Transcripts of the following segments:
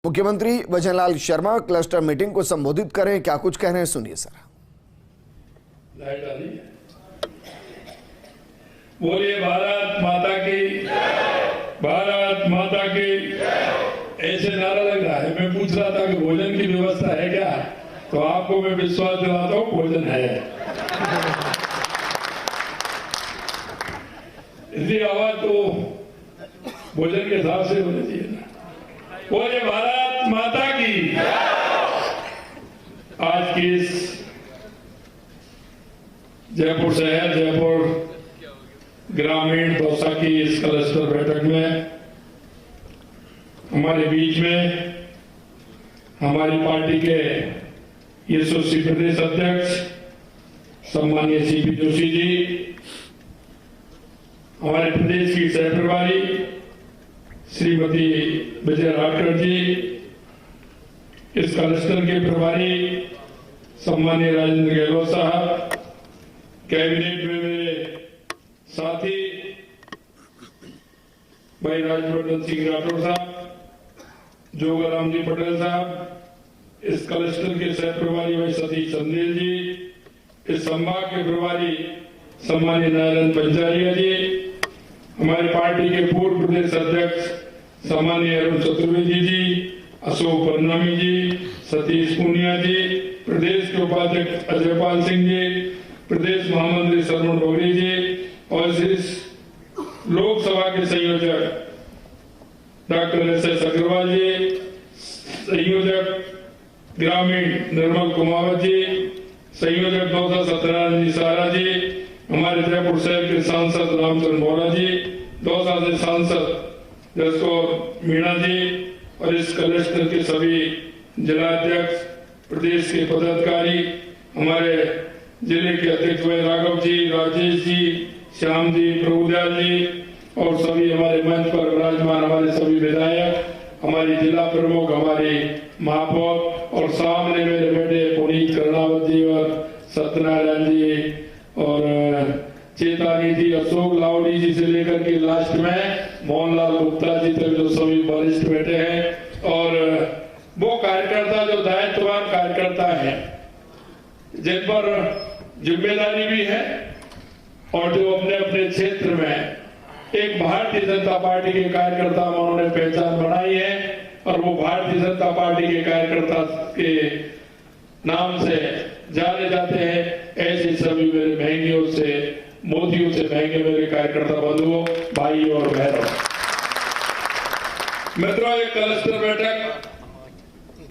मुख्यमंत्री Bhajanlal Sharma cluster meeting को संबोधित करें, क्या कुछ कह रहे हैं सुनिए सर। बोलिए भारत माता की, भारत माता की। ऐसे नारा लग रहा है। मैं पूछ रहा था कि भोजन की व्यवस्था है क्या, तो आपको मैं विश्वास दिलाता हूँ भोजन है। इसलिए आवाज तो भोजन के हिसाब से होनी चाहिए ना। बोले भारत माता की। आज की इस जयपुर शहर, जयपुर ग्रामीण दौसा की इस क्लस्टर बैठक में हमारे बीच में हमारी पार्टी के यशस्वी प्रदेश अध्यक्ष सम्माननीय सीपी जोशी जी, हमारे प्रदेश की सह प्रभारी श्रीमती विजय राठौर जी, इस क्लस्टर के प्रभारी सम्माननीय राजेंद्र गहलोत साहब, कैबिनेट में मेरे साथी भाई राजवर्धन सिंह राठौर साहब, जोगाराम जी पटेल साहब, इस क्लस्टर के सह प्रभारी भाई सतीश चंदेल जी, इस संभाग के प्रभारी सम्माननीय नारायण पंचारिया जी, हमारी पार्टी के पूर्व प्रदेश अध्यक्ष सम्माननीय अरुण चतुर्वेदी जी, अशोक परनामी जी, सतीश पूनिया जी, प्रदेश के उपाध्यक्ष अजयपाल सिंह जी, प्रदेश महामंत्री सरवण डोगरी जी, और इस लोकसभा के संयोजक डॉक्टर एस अग्रवाल जी, संयोजक ग्रामीण निर्मल कुमावत जी, संयोजक दौसा सत्यनारायण जी सारा जी, हमारे जयपुर शहर के सांसद रामचंद्र मौर्य जी, दौसा से सांसद जसकौर मीणा जी, और इस क्लस्टर के सभी जिलाध्यक्ष, प्रदेश के पदाधिकारी, हमारे जिले के अध्यक्ष भाई राघव जी, राजेश जी, श्याम जी, प्रभुदयाल जी, और सभी हमारे मंच पर विराजमान हमारे सभी विधायक, हमारी जिला प्रमुख, हमारी महापौर, और सामने मेरे बेटे पुनीत कर्णावत जी और सत्यनारायण जी और चेतानी जी, अशोक लावड़ी जी से लेकर के लास्ट में मोहनलाल गुप्ता जी तक जो सभी वरिष्ठ बैठे हैं, और वो कार्यकर्ता जो दायित्ववान कार्यकर्ता है, जिन पर जिम्मेदारी भी है, और जो अपने अपने क्षेत्र में एक भारतीय जनता पार्टी के कार्यकर्ता में उन्होंने पहचान बनाई है, और वो भारतीय जनता पार्टी के कार्यकर्ता के नाम से जाने जाते हैं। ऐसे सभी मेरे महंगियों से, मोदियों से महंगे मेरे कार्यकर्ता बंधुओं, भाई और बहनों, मित्रों, ये क्लस्टर बैठक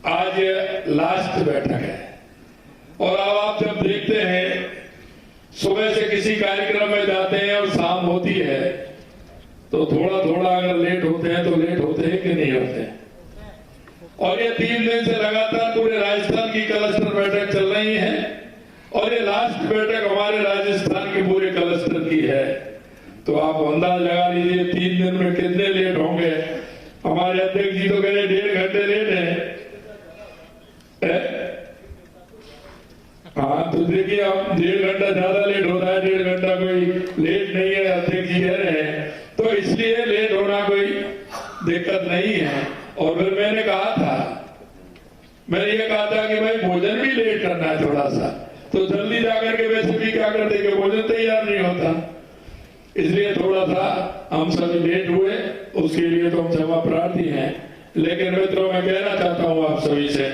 आज लास्ट बैठक है। और अब आप जब देखते हैं, सुबह से किसी कार्यक्रम में जाते हैं और शाम होती है, तो थोड़ा थोड़ा अगर लेट होते हैं तो लेट होते हैं कि नहीं होते हैं। और ये 3 दिन से लगातार पूरे राजस्थान की क्लस्टर बैठक चल रही है, और ये लास्ट बैठक हमारे राजस्थान के पूरे क्लस्टर की है। तो आप अंदाज लगा लीजिए 3 दिन में कितने लेट होंगे। हमारे अध्यक्ष जी तो कह रहे 1.5 घंटे लेट है। हाँ, तो देखिए आप 1.5 घंटा ज्यादा लेट हो रहा है, 1.5 घंटा कोई लेट नहीं है, अध्यक्ष जी कह रहे हैं, तो इसलिए लेट होना कोई दिक्कत नहीं है। और फिर मैंने ये कहा था कि भाई भोजन भी लेट करना है थोड़ा सा, तो जल्दी जाकर के वैसे भी क्या करते कि भोजन तैयार नहीं होता, इसलिए थोड़ा सा हम सभी लेट हुए, उसके लिए तो हम क्षमा प्रार्थी हैं। लेकिन मित्रों, मैं कहना चाहता हूं आप सभी से,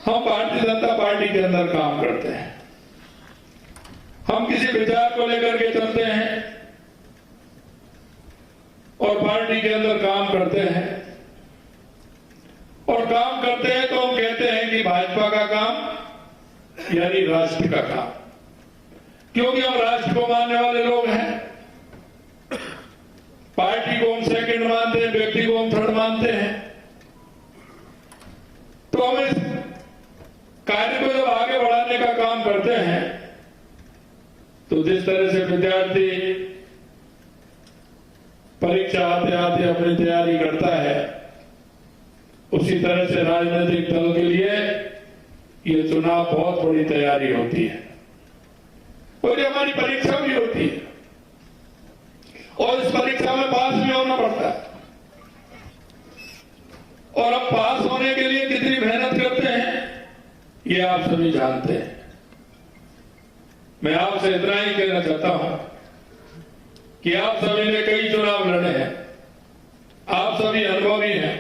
हम भारतीय जनता पार्टी के अंदर काम करते हैं, हम किसी विचार को लेकर के चलते हैं और पार्टी के अंदर काम करते हैं, और काम करते हैं तो हम कहते हैं कि भाजपा का काम यानी राष्ट्र का काम, क्योंकि हम राष्ट्र को मानने वाले लोग हैं। पार्टी को हम सेकंड मानते हैं, व्यक्ति को हम थर्ड मानते हैं। तो हम इस कार्य को जब आगे बढ़ाने का काम करते हैं, तो जिस तरह से विद्यार्थी परीक्षा आते आते अपनी तैयारी करता है, उसी तरह से राजनीतिक दल के लिए ये चुनाव बहुत बड़ी तैयारी होती है, और ये हमारी परीक्षा भी होती है, और इस परीक्षा में पास भी होना पड़ता है। और अब पास होने के लिए कितनी मेहनत करते हैं ये आप सभी जानते हैं। मैं आपसे इतना ही कहना चाहता हूं कि आप सभी ने कई चुनाव लड़े हैं, आप सभी अनुभवी हैं।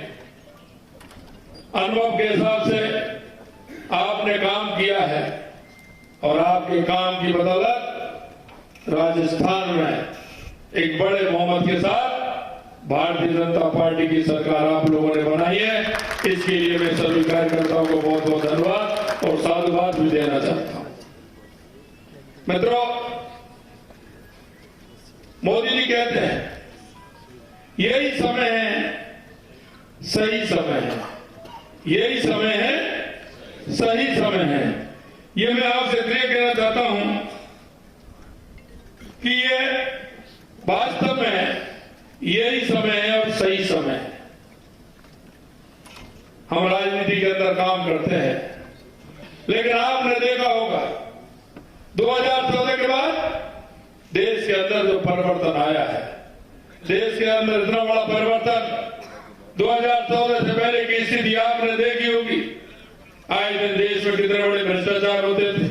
अनुभव के हिसाब से आपने काम किया है और आपके काम की बदौलत राजस्थान में एक बड़े बहुमत के साथ भारतीय जनता पार्टी की सरकार आप लोगों ने बनाई है। इसके लिए मैं सभी कार्यकर्ताओं को बहुत बहुत धन्यवाद और साधुवाद भी देना चाहता हूं। मित्रों, मोदी जी कहते हैं यही समय है, सही समय है, यही समय है, सही समय है। ये मैं आपसे इसलिए कहना चाहता हूं कि ये वास्तव में यही समय है और सही समय है। हम राजनीति के अंदर काम करते हैं, लेकिन आपने देखा होगा 2014 के बाद देश के अंदर जो परिवर्तन आया है, देश के अंदर इतना बड़ा परिवर्तन 2014 से पहले की स्थिति आपने देखी होगी। आए दिन देश में कितने बड़े भ्रष्टाचार होते थे,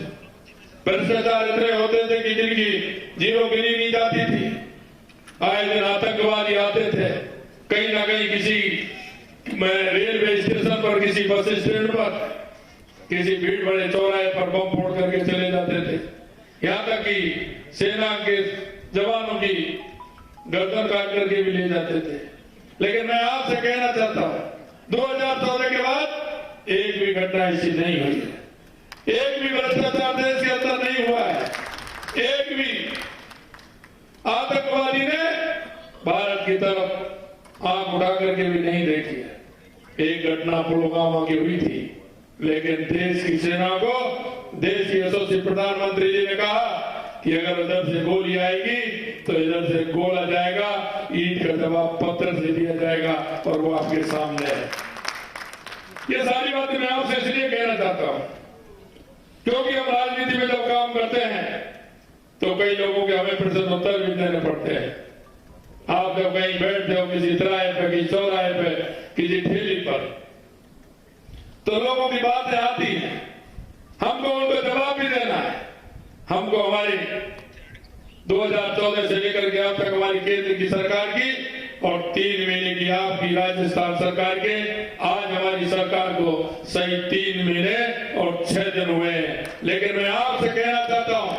भ्रष्टाचार इतने होते थे कि जिनकी जीरो गिनी नहीं जाती थी। आए दिन आतंकवादी आते थे, कहीं ना कहीं किसी रेलवे स्टेशन पर, किसी बस स्टैंड पर, किसी भीड़ बड़े चौराहे पर बम फोड़ करके चले जाते थे। यहां तक कि सेना के जवानों की गर्दन काट करके भी ले जाते थे। लेकिन मैं आपसे कहना चाहता हूं 2014 के बाद एक भी घटना ऐसी नहीं हुई है, एक भी भ्रष्टाचार देश के अंदर नहीं हुआ है, एक भी आतंकवादी ने भारत की तरफ आंख उठा करके भी नहीं देखी है। एक घटना पुलवामा की हुई थी, लेकिन देश की सेना को देश के यशस्वी प्रधानमंत्री जी ने कहा कि अगर इधर से गोली आएगी तो इधर से गोला जाएगा, ईंट का जवाब पत्थर से दिया जाएगा, और वो आपके सामने है। ये सारी बातें मैं आपसे इसलिए कहना चाहता हूं क्योंकि हम राजनीति में जब काम करते हैं तो कई लोगों के हमें प्रश्न उत्तर भी देने पड़ते हैं। आप जब कहीं बैठते हो किसी तिराहे पे, किसी चौराहे पे, किसी ठेली पर, तो लोगों की बातें आती हैं, हमको उनको जवाब भी देना है। हमको हमारी 2014 से लेकर के अब तक हमारी केंद्र की सरकार की और 3 महीने की आपकी राजस्थान सरकार के, आज हमारी सरकार को सही 3 महीने और 6 दिन हुए हैं। लेकिन मैं आपसे कहना चाहता हूं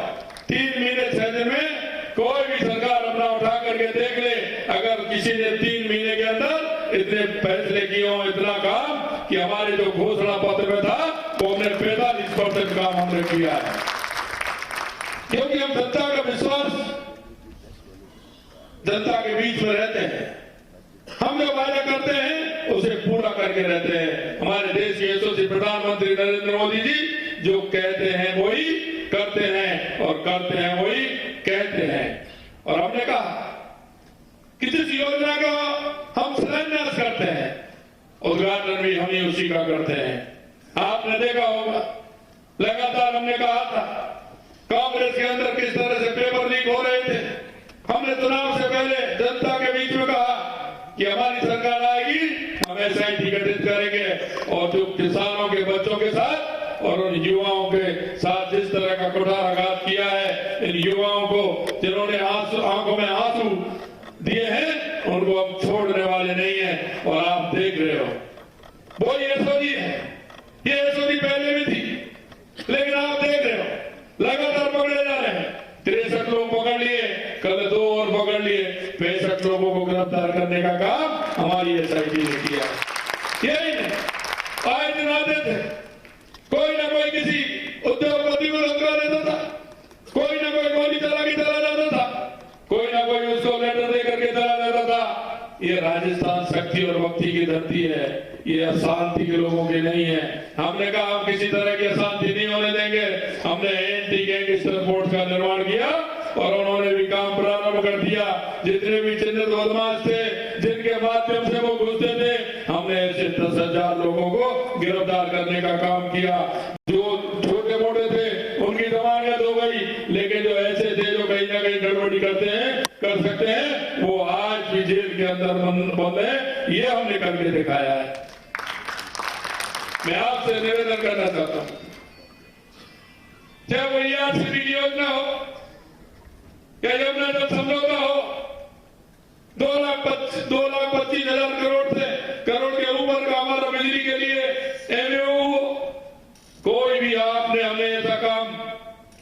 3 महीने 6 दिन में कोई भी सरकार अपना उठा करके देख ले, अगर किसी ने 3 महीने के अंदर इतने फैसले किए हो, इतना काम कि हमारे जो घोषणा पत्र में था वो हमने 45% काम हमने किया है। क्योंकि हम जनता का विश्वास, जनता के बीच में रहते हैं, हम जो वादा करते हैं उसे पूरा करके रहते हैं। हमारे देश के यशस्वी प्रधानमंत्री नरेंद्र मोदी जी जो कहते हैं वही करते हैं और करते हैं वही कहते हैं। और हमने कहा कि जिस योजना का हम शिलान्यास करते हैं उद्घाटन भी हम ही उसी का करते हैं। आपने देखा होगा लगातार हमने कहा था कांग्रेस के अंदर किस तरह से पेपर लीक हो रहे थे। हमने चुनाव से पहले जनता के बीच में कहा कि हमारी सरकार आएगी, हम एसआईटी गठित करेंगे और जो किसानों के बच्चों के साथ और उन युवाओं के साथ जिस तरह का कुठाराघात किया है, इन युवाओं को जिन्होंने आंखों में आंसू दिए हैं, उनको हम छोड़ने वाले नहीं हैं। और आप देख रहे हो वो यशोदी है, ये यशोदी पहले भी थी, लेकिन आप देख रहे हो लगातार पकड़े जा रहे हैं। 63 लोग पकड़ लिए, कल 2 और पकड़ लिए, 65 लोगों को गिरफ्तार करने का काम हमारी एसआईटी ने किया। यही नहीं, आए दिन आते थे, कोई ना कोई किसी उद्योगपति को रोजगार देता था, कोई ना कोई गोली चला के चला जाता था, कोई ना कोई उसको लेटर दे करके चला जाता था। ये राजस्थान शक्ति और भक्ति की धरती है, ये अशांति के लोगों की नहीं है। हमने कहा हम किसी तरह की अशांति नहीं होने देंगे। हमने एंटी गैंगस्टर फोर्स का निर्माण किया और उन्होंने भी काम प्रारंभ कर दिया। जितने भी चिन्हित बदमाश थे जिनके माध्यम से वो घुसते थे, हमने ऐसे 10,000 लोगों को गिरफ्तार करने का काम किया। जो छोटे मोटे थे उनकी जमानत हो गई, लेकिन जो ऐसे थे जो कहीं ना कहीं गड़बड़ी करते हैं, कर सकते हैं, वो आज भी जेल के अंदर बंद है। ये हमने करके दिखाया है। मैं आपसे निवेदन करना चाहता हूं, चाहे वो ERCP की योजना हो या यमुना जल समझौता हो, 2,25,000 करोड़ के ऊपर का हमारा बिजली के लिए MOU हो, कोई भी आपने हमें ऐसा काम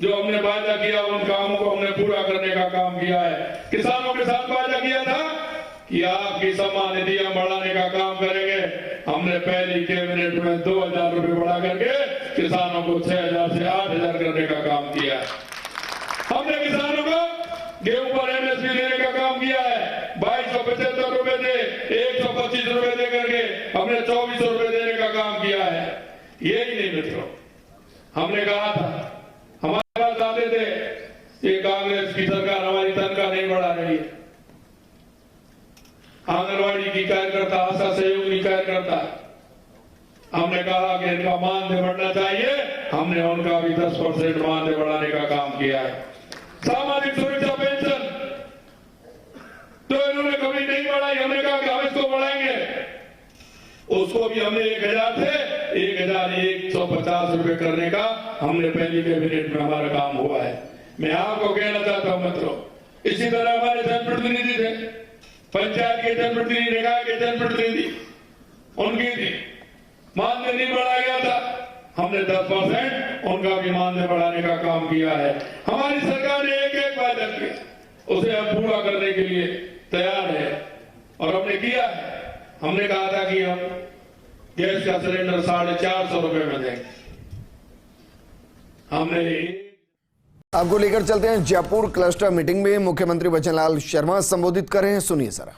जो हमने वादा किया उन कामों को हमने पूरा करने का काम किया है। किसानों के साथ वादा किया था कि आपकी सम्मान निधियां बढ़ाने का काम करेंगे। हमने पहली कैबिनेट में 2,000 रुपए बढ़ा करके किसानों को 6,000 से 8,000 करने का काम किया है। हमने किसानों को गेहूं पर MSP देने का काम किया है। 2,275 रुपए दे 125 रुपए दे करके हमने 2,400 रुपए देने का काम किया है। यही नहीं मित्रों, हमने कहा था, हमारे पास आते थे, ये कांग्रेस की सरकार हमारी तनख्वाह नहीं बढ़ा रही है। आंगनवाड़ी की कार्यकर्ता, आशा सहयोगी कार्यकर्ता, हमने कहा कि इनका मानदेय बढ़ना चाहिए। हमने उनका भी 10% मानदेय बढ़ाने का काम किया है। सामाजिक सुरक्षा पेंशन तो इन्होंने कभी नहीं बढ़ाई, हमने कहा कि हम इसको बढ़ाएंगे। उसको भी हमने 1,000 से 1,150 रुपए करने का हमने पहली कैबिनेट में हमारा काम हुआ है। मैं आपको कहना चाहता हूं मित्रों, इसी तरह हमारे जनप्रतिनिधि थे, पंचायत के जनप्रतिनिधि, निकाय के जनप्रतिनिधि, उनकी थी मानदेय नहीं बढ़ाया गया था, हमने 10% उनका भी मानदेय बढ़ाने का काम किया है। हमारी सरकार ने एक वादा किया, उसे हम पूरा करने के लिए तैयार है और हमने किया है। हमने कहा था कि हम गैस का सिलेंडर 450 रुपए में देंगे। हमने आपको लेकर चलते हैं जयपुर क्लस्टर मीटिंग में मुख्यमंत्री वचनलाल शर्मा संबोधित कर रहे हैं, सुनिए जरा।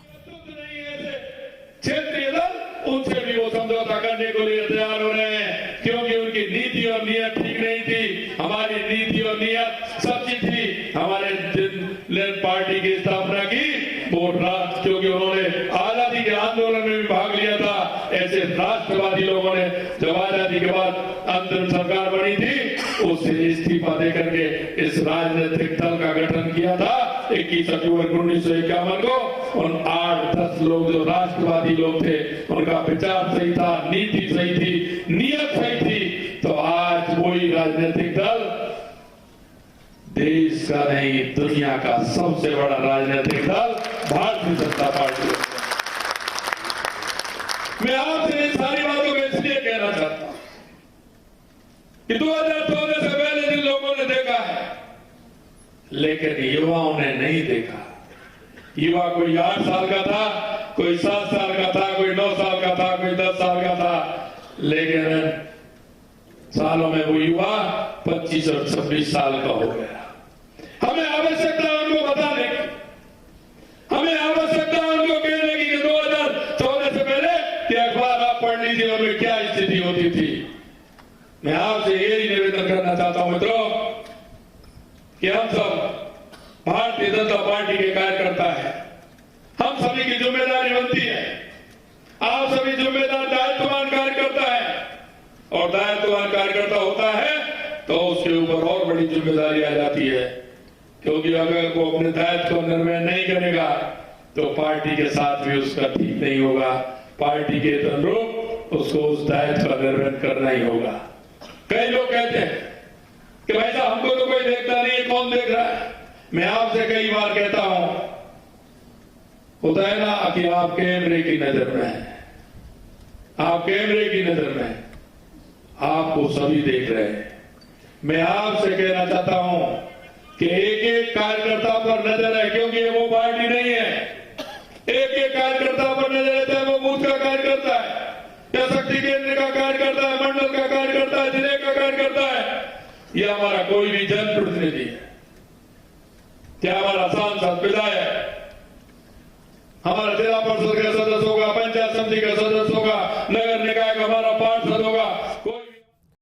क्षेत्रीय दल उनसे भी वो समझौता करने को लिए तैयार हो रहे हैं, क्योंकि उनकी नीति और नीयत ठीक नहीं थी। हमारी नीति और नीयत सच्ची थी। हमारे जिन पार्टी की स्थापना की वो राष्ट्र, क्योंकि उन्होंने आजादी के आंदोलन में भी भाग लिया था, ऐसे राष्ट्रवादी लोगों ने जब आजादी के बाद अंतरिम सरकार बनी थी, उससे इस्तीफा देकर के इस राजनीतिक दल का गठन किया था 21 अक्टूबर 1951 को। उन 8-10 लोग जो राष्ट्रवादी लोग थे, उनका विचार सही था, नीति सही थी, नीयत सही थी। तो आज वही राजनीतिक दल देश का नहीं, दुनिया का सबसे बड़ा राजनीतिक दल भारतीय जनता पार्टी है। मैं आपसे इन सारी बातों को इसलिए कहना चाहता हूं कि 2014 से पहले जिन लोगों ने देखा है, लेकिन युवाओं ने नहीं देखा। युवा कोई 8 साल का था, कोई 7 साल का था, कोई 9 साल का था, कोई 10 साल का था, लेकिन सालों में वो युवा 25 और 26 साल का हो गया। हमें आवश्यकता है उनको बताने की, हमें आवश्यकता है उनको कहने की कि 2014 से पहले कि अखबार आप पढ़ लीजिए और में क्या स्थिति होती थी। मैं आपसे यही निवेदन करना चाहता हूं मित्रों कि हम सब भारतीय जनता पार्टी के कार्यकर्ता हैं। हम सभी की जिम्मेदारी बनती है, आप सभी जिम्मेदार दायित्ववान कार्यकर्ता है, और दायित्ववान कार्यकर्ता होता है तो उसके ऊपर और बड़ी जिम्मेदारी आ जाती है, क्योंकि अगर वो अपने दायित्व को निर्वहन नहीं करेगा तो पार्टी के साथ भी उसका ठीक नहीं होगा। पार्टी के अनुरूप उसको उस दायित्व का निर्वहन करना ही होगा। कई लोग कहते हैं कि भाई साहब हमको तो कोई देखता नहीं है, कौन देख रहा है। मैं आपसे कई बार कहता हूं, होता है ना कि आप कैमरे की नजर में है, आप कैमरे की नजर में, आपको सभी देख रहे हैं। मैं आपसे कहना चाहता हूं कि एक एक कार्यकर्ता पर नजर है, क्योंकि ये वो पार्टी नहीं है। एक एक कार्यकर्ता पर नजर है, चाहे वो बूथ का कार्यकर्ता है या शक्ति केंद्र का कार्यकर्ता है, मंडल का कार्यकर्ता है, जिले का कार्यकर्ता है, या हमारा कोई भी जनप्रतिनिधि है, क्या हमारा सांसद, विधायक, हमारा जिला परिषद का सदस्य होगा, पंचायत समिति का सदस्य होगा, नगर